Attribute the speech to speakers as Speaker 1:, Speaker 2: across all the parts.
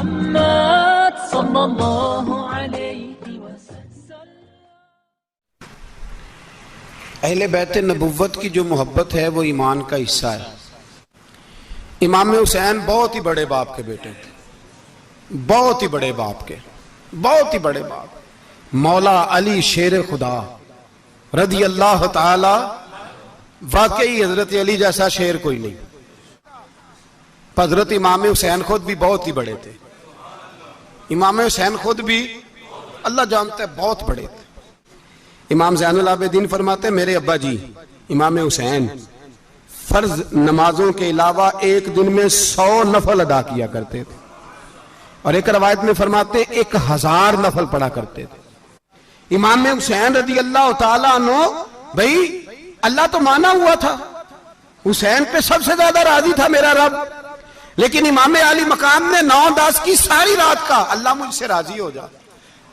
Speaker 1: محمد صلی اللہ علیہ وسلم۔
Speaker 2: اہل بیت نبوت کی جو محبت ہے وہ ایمان کا حصہ ہے۔ امام حسین بہت ہی بڑے باپ کے بیٹے تھے، بہت ہی بڑے باپ کے، بہت ہی بڑے باپ، مولا علی شیر خدا رضی اللہ تعالی۔ واقعی حضرت علی جیسا شیر کوئی نہیں۔ حضرت امام حسین خود بھی بہت ہی بڑے تھے، امام حسین خود بھی اللہ جانتا ہے بہت بڑے تھے۔ امام زین العابدین فرماتے ہیں میرے ابا جی امام حسین فرض نمازوں کے علاوہ ایک دن میں 100 نفل ادا کیا کرتے تھے، اور ایک روایت میں فرماتے ہیں 1000 نفل پڑھا کرتے تھے۔ امام حسین رضی اللہ تعالیٰ عنہ، بھئی اللہ تو مانا ہوا تھا، حسین پہ سب سے زیادہ راضی تھا میرا رب، لیکن امام علی مقام نے 9-10 کی ساری رات کا اللہ مجھ سے راضی ہو جا،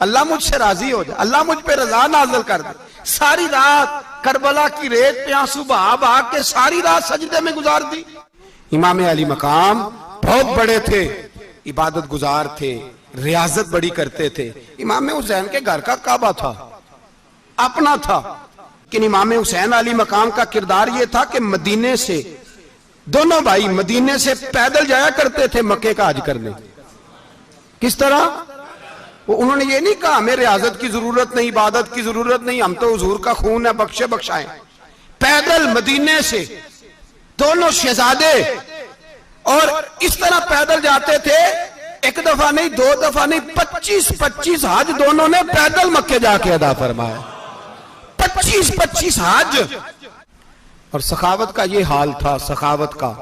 Speaker 2: اللہ مجھ سے راضی ہو جا، اللہ مجھ پہ رضا نازل کر دے۔ ساری رات کربلا کی ریت پہ آنسو بہا بہا کے ساری رات سجدے میں گزار دی۔ امام علی مقام بہت بڑے تھے، عبادت گزار تھے، ریاضت بڑی کرتے تھے۔ امام حسین کے گھر کا کعبہ تھا، اپنا تھا، لیکن امام حسین علی مقام کا کردار یہ تھا کہ مدینے سے دونوں بھائی مدینے سے پیدل جایا کرتے تھے مکے کا حج کرنے۔ کس طرح؟ انہوں نے یہ نہیں کہا ہمیں ریاضت کی ضرورت نہیں، عبادت کی ضرورت نہیں، ہم تو حضور کا خون ہے، بخشے بخشائیں۔ پیدل مدینے سے دونوں شہزادے اور اس طرح پیدل جاتے تھے، ایک دفعہ نہیں، 2 دفعہ نہیں، 25 حج دونوں نے پیدل مکے جا کے ادا فرمایا، 25 حج۔ اور سخاوت کا یہ حال تھا، سخاوت کا،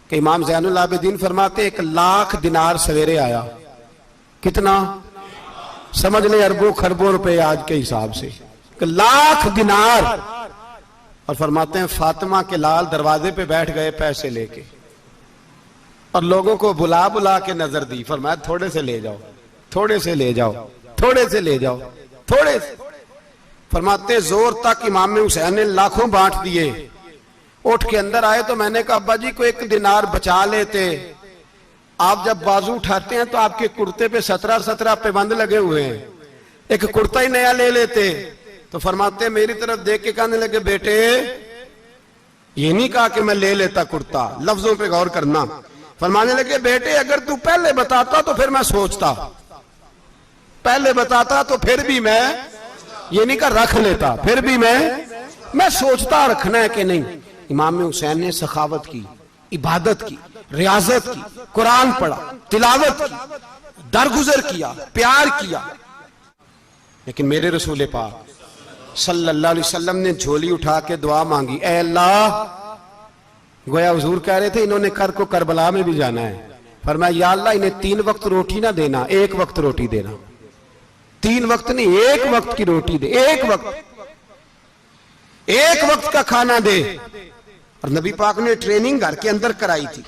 Speaker 2: کہ امام زین العابدین فرماتے 1,00,000 دینار سویرے آیا۔ کتنا؟ سمجھ لیں اربوں خربوں روپے آج کے حساب سے، 1,00,000 دینار۔ اور فرماتے ہیں فاطمہ کے لال دروازے پہ بیٹھ گئے پیسے لے کے، اور لوگوں کو بلا بلا کے نظر دی، فرمایا تھوڑے سے لے جاؤ، تھوڑے سے لے جاؤ، تھوڑے سے لے جاؤ، تھوڑے سے۔ فرماتے زور تک امام حسین نے لاکھوں بانٹ دیے۔ اٹھ کے اندر آئے تو میں نے کہا ابا جی کو 1 دینار بچا لیتے، آپ جب بازو اٹھاتے ہیں تو آپ کے کرتے پہ 17 پابند لگے ہوئے ہیں، ایک کرتا ہی نیا لے لیتے۔ تو فرماتے میری طرف دیکھ کے کہنے لگے بیٹے یہ نہیں کہا کہ میں لے لیتا کرتا، لفظوں پہ غور کرنا۔ فرمانے لگے بیٹے اگر تو پہلے بتاتا تو پھر میں سوچتا، پہلے بتاتا تو پھر بھی میں یہ نہیں کہا رکھ لیتا، پھر بھی میں سوچتا رکھنا ہے کہ نہیں۔ امام حسین نے سخاوت کی، عبادت کی، ریاضت کی، قرآن پڑھا، تلاوت کی، درگزر کیا، پیار کیا۔ لیکن میرے رسول پاک صلی اللہ علیہ وسلم نے جھولی اٹھا کے دعا مانگی، اے اللہ، گویا حضور کہہ رہے تھے انہوں نے کر کو کربلا میں بھی جانا ہے، فرمایا یا اللہ انہیں 3 وقت روٹی نہ دینا، 1 وقت روٹی دینا، 3 وقت نہیں 1 وقت کی روٹی دے، 1 وقت کا کھانا دے۔ اور نبی پاک نے ٹریننگ گھر کے اندر کرائی تھی،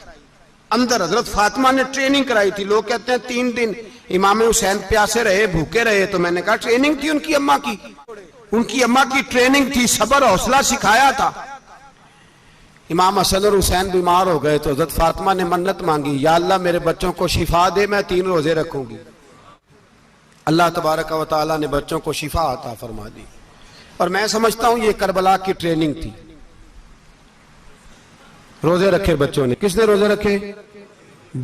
Speaker 2: اندر حضرت فاطمہ نے ٹریننگ کرائی تھی۔ لوگ کہتے ہیں 3 دن امام حسین پیاسے رہے، بھوکے رہے، تو میں نے کہا ٹریننگ تھی ان کی اماں کی، ان کی اماں کی ٹریننگ تھی، صبر حوصلہ سکھایا تھا۔ امام حسن اور حسین بیمار ہو گئے تو حضرت فاطمہ نے منت مانگی، یا اللہ میرے بچوں کو شفا دے، میں 3 روزے رکھوں گی۔ اللہ تبارک و تعالیٰ نے بچوں کو شفا عطا فرما دی۔ اور میں سمجھتا ہوں یہ کربلا کی ٹریننگ تھی۔ روزے رکھے بچوں نے، کس نے روزے رکھے؟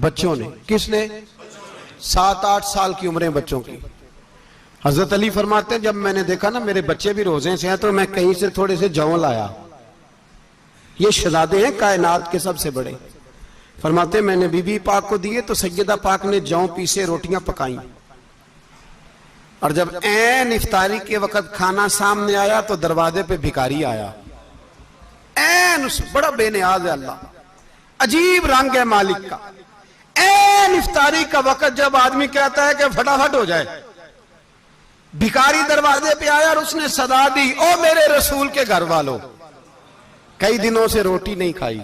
Speaker 2: بچوں نے۔ کس نے؟ 7-8 سال کی عمریں بچوں کی۔ حضرت علی فرماتے ہیں جب میں نے دیکھا نا میرے بچے بھی روزے سے ہیں تو میں کہیں سے تھوڑے سے جوں لایا، یہ شہزادے ہیں کائنات کے سب سے بڑے۔ فرماتے ہیں میں نے بی بی پاک کو دیے تو سیدہ پاک نے جوں پیسے روٹیاں پکائیں، اور جب عین افطاری کے وقت کھانا سامنے آیا تو دروازے پہ بھکاری آیا، عین بڑا بے نیاز ہے اللہ، عجیب رنگ ہے مالک کا۔ عین افطاری کا وقت جب آدمی کہتا ہے کہ فٹافٹ ہو جائے، بھکاری دروازے پہ آیا اور اس نے صدا دی، او میرے رسول کے گھر والوں، کئی دنوں سے روٹی نہیں کھائی۔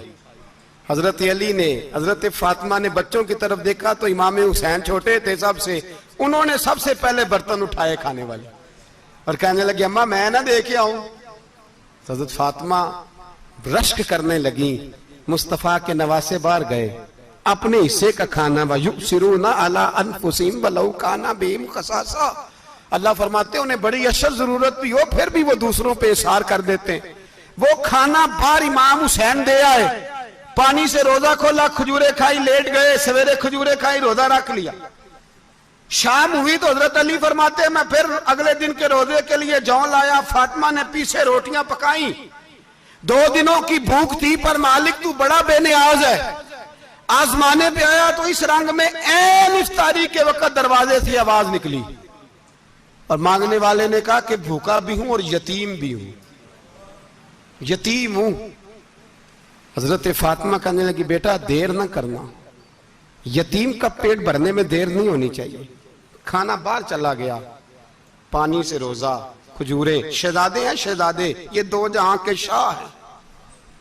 Speaker 2: حضرت علی نے، حضرت فاطمہ نے بچوں کی طرف دیکھا تو امام حسین چھوٹے تھے سب سے، انہوں نے سب سے پہلے برتن اٹھائے کھانے والے، اور کہنے لگے اماں میں نہ دے کے آؤں۔ حضرت فاطمہ رشک کرنے لگیں، مصطفیٰ کے نواسے باہر گئے، اپنے حصے کا کھانا وَيُؤْثِرُونَ عَلَىٰ أَنفُسِهِمْ وَلَوْ كَانَ بِهِمْ خَصَاصَةٌ، اللہ فرماتے ہیں انہیں بڑی اشد ضرورت بھی ہو پھر بھی وہ دوسروں پہ اثار کر دیتے ہیں۔ وہ کھانا بار امام حسین دے آئے، پانی سے روزہ کھولا، کھجورے کھائی، لیٹ گئے، سویرے کھجورے کھائی، روزہ رکھ لیا۔ شام ہوئی تو حضرت علی فرماتے ہیں میں پھر اگلے دن کے روزے کے لیے جوں لایا، فاطمہ نے پیچھے روٹیاں پکائیں، 2 دنوں کی بھوک تھی پر مالک تو بڑا بے نیاز ہے، آزمانے پہ آیا تو اس رنگ میں عین افطاری کے وقت دروازے سے آواز نکلی اور مانگنے والے نے کہا کہ بھوکا بھی ہوں اور یتیم بھی ہوں، یتیم ہوں۔ حضرت فاطمہ کہنے لگی بیٹا دیر نہ کرنا، یتیم کا پیٹ بھرنے میں دیر نہیں ہونی چاہیے۔ کھانا باہر چلا گیا، پانی سے روزہ، کھجورے، شہزادے ہیں شہزادے، یہ 2 جہاں کے شاہ ہیں،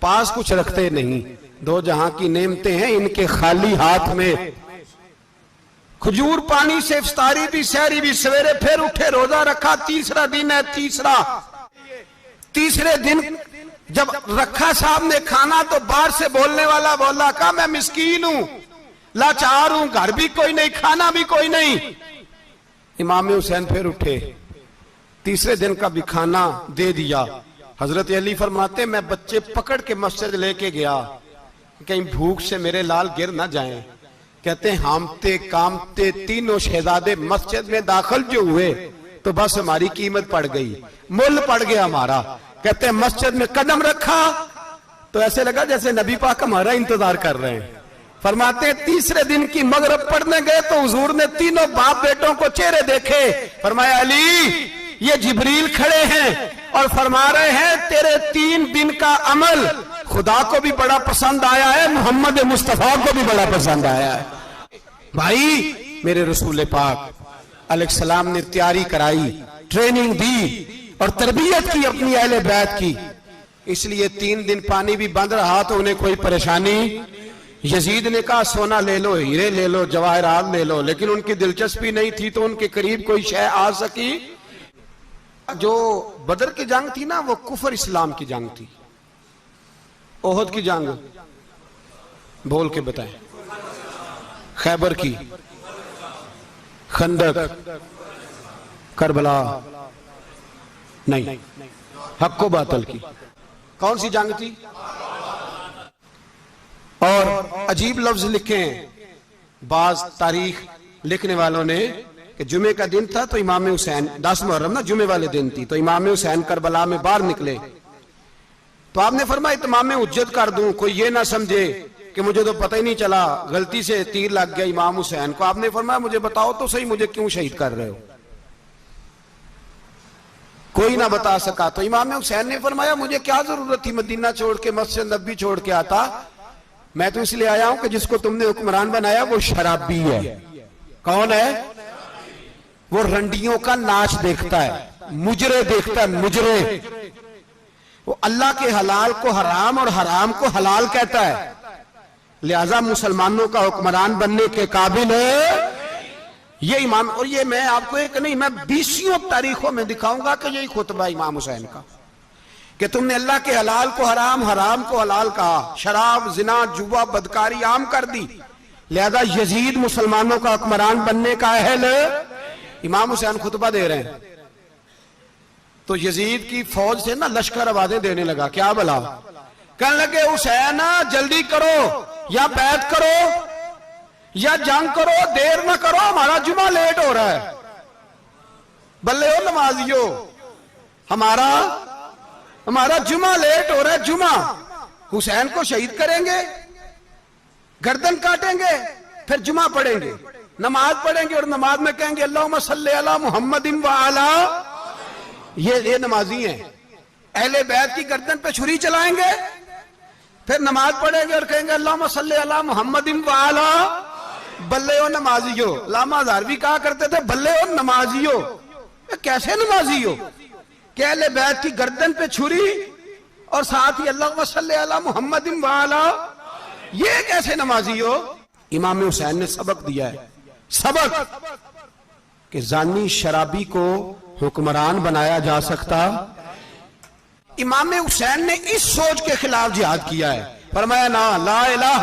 Speaker 2: پاس کچھ رکھتے نہیں، 2 جہاں کی نعمتیں ہیں ان کے خالی ہاتھ میں۔ کھجور پانی سے افطاری بھی، سحری بھی، سویرے پھر اٹھے، روزہ رکھا، تیسرا دن ہے، تیسرے دن جب رکھا صاحب نے کھانا تو باہر سے بولنے والا بولا کہا میں مسکین ہوں، لاچار ہوں، گھر بھی کوئی نہیں، کھانا بھی کوئی نہیں۔ امام حسین پھر اٹھے، تیسرے دن کا بھی کھانا دے دیا۔ حضرت علی فرماتے میں بچے پکڑ کے مسجد لے کے گیا، کہیں بھوک سے میرے لال گر نہ جائیں۔ کہتے ہیں ہامتے کامتے تینوں شہزادے مسجد میں داخل جو ہوئے تو بس ہماری قیمت پڑ گئی، مل پڑ گیا ہمارا۔ کہتے ہیں مسجد میں قدم رکھا تو ایسے لگا جیسے نبی پاک ہمارا انتظار کر رہے ہیں۔ فرماتے ہیں تیسرے دن کی مغرب پڑھنے گئے تو حضور نے تینوں باپ بیٹوں کو چہرے دیکھے، فرمایا علی یہ جبریل کھڑے ہیں اور فرما رہے ہیں تیرے 3 دن کا عمل خدا کو بھی بڑا پسند آیا ہے، محمد مصطفیٰ کو بھی بڑا پسند آیا ہے۔ بھائی میرے رسول پاک علیہ السلام نے تیاری کرائی، ٹریننگ دی اور تربیت کی اپنی اہل بیت کی، اس لیے 3 دن پانی بھی بند رہا تو انہیں کوئی پریشانی۔ یزید نے کہا سونا لے لو، ہیرے لے لو، جواہرات لے لو، لیکن ان کی دلچسپی نہیں تھی تو ان کے قریب کوئی شے آ سکی۔ جو بدر کی جنگ تھی نا وہ کفر اسلام کی جنگ تھی، احد کی جنگ بول کے بتائیں، خیبر کی، خندق، کربلا نہیں، حق و باطل کی کون سی جنگ تھی؟ اور عجیب لفظ لکھے ہیں بعض تاریخ لکھنے والوں نے کہ جمعے کا دن تھا تو امام حسین 10 محرم نا جمعے والے دن تھی، تو امام حسین کربلا میں باہر نکلے تو آپ نے فرمایا اتمام حجت کر دوں، کوئی یہ نہ سمجھے کہ مجھے تو پتہ ہی نہیں چلا غلطی سے تیر لگ گیا امام حسین کو۔ آپ نے فرمایا مجھے بتاؤ تو صحیح مجھے کیوں شہید کر رہے ہو؟ کوئی نہ بتا سکا تو امام حسین نے فرمایا مجھے کیا ضرورت تھی مدینہ چھوڑ کے مسجد نبی چھوڑ کے آتا، میں تو اس لیے آیا ہوں کہ جس کو تم نے حکمران بنایا وہ شرابی ہے۔ کون ہے؟ وہ رنڈیوں کا ناچ دیکھتا ہے، مجرے دیکھتا ہے، مجرے، وہ اللہ کے حلال کو حرام اور حرام کو حلال کہتا ہے، لہذا مسلمانوں کا حکمران بننے کے قابل ہے یہ امام۔ اور یہ میں آپ کو ایک نہیں، میں 20 تاریخوں میں دکھاؤں گا کہ یہی خطبہ امام حسین کا کہ تم نے اللہ کے حلال کو حرام، حرام کو حلال کہا، شراب، زنا، جوا، بدکاری عام کر دی، لہذا یزید مسلمانوں کا حکمران بننے کا اہل ہے۔ امام حسین خطبہ دے رہے ہیں تو یزید کی فوج سے نا لشکر آوازیں دینے لگا، کیا بلا؟ کہنے لگے حسین جلدی کرو، یا بیعت کرو یا جنگ کرو، دیر نہ کرو، ہمارا جمعہ لیٹ ہو رہا ہے۔ بلے ہو نمازیو، ہمارا جمعہ لیٹ ہو رہا ہے۔ جمعہ حسین کو شہید کریں گے، گردن کاٹیں گے، پھر جمعہ پڑھیں گے، نماز پڑھیں گے اور نماز میں کہیں گے اللہم صلی علی محمد وعلی، یہ نمازی ہیں۔ اہل بیت کی گردن پہ چھری چلائیں گے، پھر نماز پڑھیں گے اور کہیں گے اللہم صلی علی محمد وعلی، بلے ہو نمازیو۔ علامہ ہزاروی کہا کرتے تھے بلے ہو نمازیو، کیسے نمازی ہو کہ اہل بیت کی گردن پہ چھری اور ساتھ ہی اللہم صلی علی محمد وعلی، یہ کیسے نمازی ہو؟ امام حسین نے سبق دیا ہے، سبق کہ زانی شرابی کو حکمران بنایا جا سکتا۔ امام حسین نے اس سوچ کے خلاف جہاد کیا ہے، فرمایا نا لا الہ